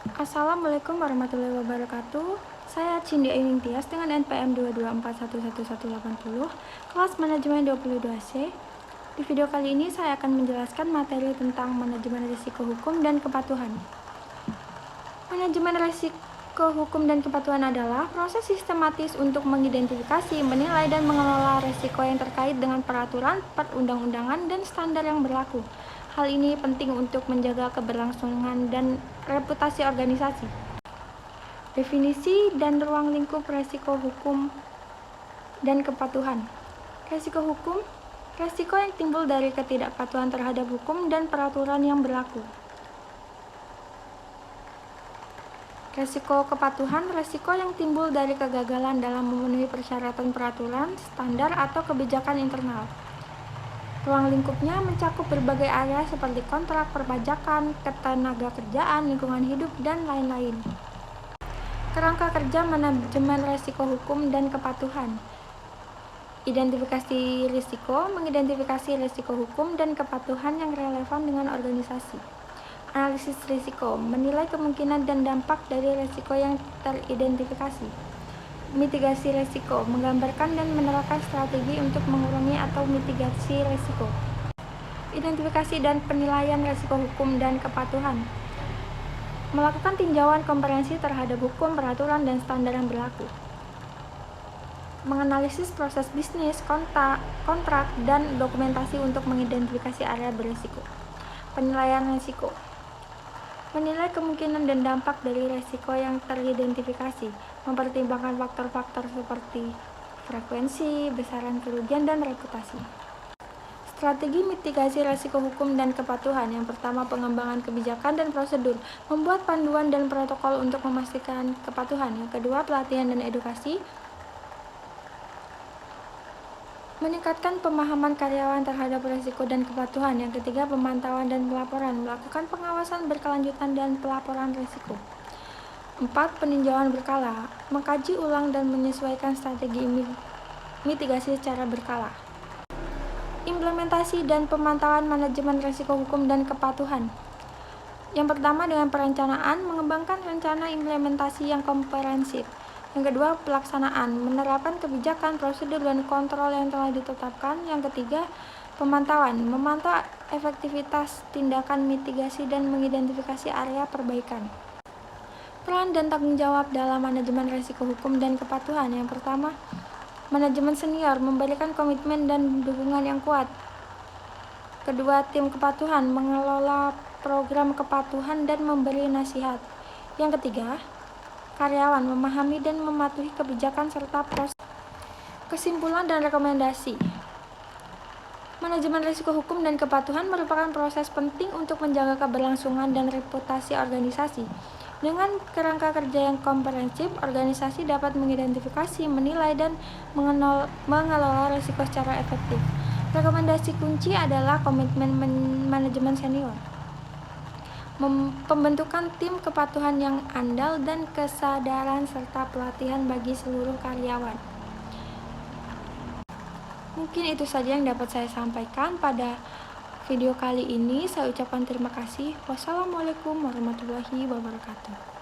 Assalamualaikum warahmatullahi wabarakatuh. Saya Cindy Aining Tias dengan NPM 224111180, kelas manajemen 22C. Di video kali ini saya akan menjelaskan materi tentang manajemen risiko hukum dan kepatuhan. Manajemen risiko hukum dan kepatuhan adalah proses sistematis untuk mengidentifikasi, menilai, dan mengelola risiko yang terkait dengan peraturan, perundang-undangan, dan standar yang berlaku. Hal ini penting untuk menjaga keberlangsungan dan reputasi organisasi. Definisi dan ruang lingkup risiko hukum dan kepatuhan. Risiko hukum, risiko yang timbul dari ketidakpatuhan terhadap hukum dan peraturan yang berlaku. Risiko kepatuhan, risiko yang timbul dari kegagalan dalam memenuhi persyaratan peraturan, standar, atau kebijakan internal. Ruang lingkupnya mencakup berbagai area seperti kontrak, perpajakan, ketenagakerjaan, lingkungan hidup, dan lain-lain. Kerangka kerja manajemen risiko hukum dan kepatuhan. Identifikasi risiko, mengidentifikasi risiko hukum dan kepatuhan yang relevan dengan organisasi. Analisis risiko, menilai kemungkinan dan dampak dari risiko yang teridentifikasi. Mitigasi risiko, menggambarkan dan menerapkan strategi untuk mengurangi atau mitigasi risiko. Identifikasi dan penilaian risiko hukum dan kepatuhan. Melakukan tinjauan komprehensi terhadap hukum, peraturan, dan standar yang berlaku. Menganalisis proses bisnis, kontrak, dan dokumentasi untuk mengidentifikasi area berisiko. Penilaian risiko. Menilai kemungkinan dan dampak dari risiko yang teridentifikasi, mempertimbangkan faktor-faktor seperti frekuensi, besaran kerugian, dan reputasi. Strategi mitigasi risiko hukum dan kepatuhan. Yang pertama, pengembangan kebijakan dan prosedur, membuat panduan dan protokol untuk memastikan kepatuhan. Yang kedua, pelatihan dan edukasi, meningkatkan pemahaman karyawan terhadap risiko dan kepatuhan. Yang ketiga, pemantauan dan pelaporan, melakukan pengawasan berkelanjutan dan pelaporan risiko. 4. Peninjauan berkala, mengkaji ulang dan menyesuaikan strategi mitigasi secara berkala. Implementasi dan pemantauan manajemen risiko hukum dan kepatuhan. Yang pertama, dengan perencanaan, mengembangkan rencana implementasi yang komprehensif. Yang kedua, pelaksanaan, menerapkan kebijakan, prosedur, dan kontrol yang telah ditetapkan. Yang ketiga, pemantauan, memantau efektivitas tindakan mitigasi dan mengidentifikasi area perbaikan. Peran dan tanggung jawab dalam manajemen risiko hukum dan kepatuhan. Yang pertama, manajemen senior, memberikan komitmen dan dukungan yang kuat. Kedua, tim kepatuhan, mengelola program kepatuhan dan memberi nasihat. Yang ketiga, karyawan, memahami dan mematuhi kebijakan serta proses. Kesimpulan dan rekomendasi. Manajemen risiko hukum dan kepatuhan merupakan proses penting untuk menjaga keberlangsungan dan reputasi organisasi. Dengan kerangka kerja yang komprehensif, organisasi dapat mengidentifikasi, menilai, dan mengelola risiko secara efektif. Rekomendasi kunci adalah komitmen manajemen senior, pembentukan tim kepatuhan yang andal, dan kesadaran serta pelatihan bagi seluruh karyawan. Mungkin itu saja yang dapat saya sampaikan pada video kali ini. Saya ucapkan terima kasih. Wassalamualaikum warahmatullahi wabarakatuh.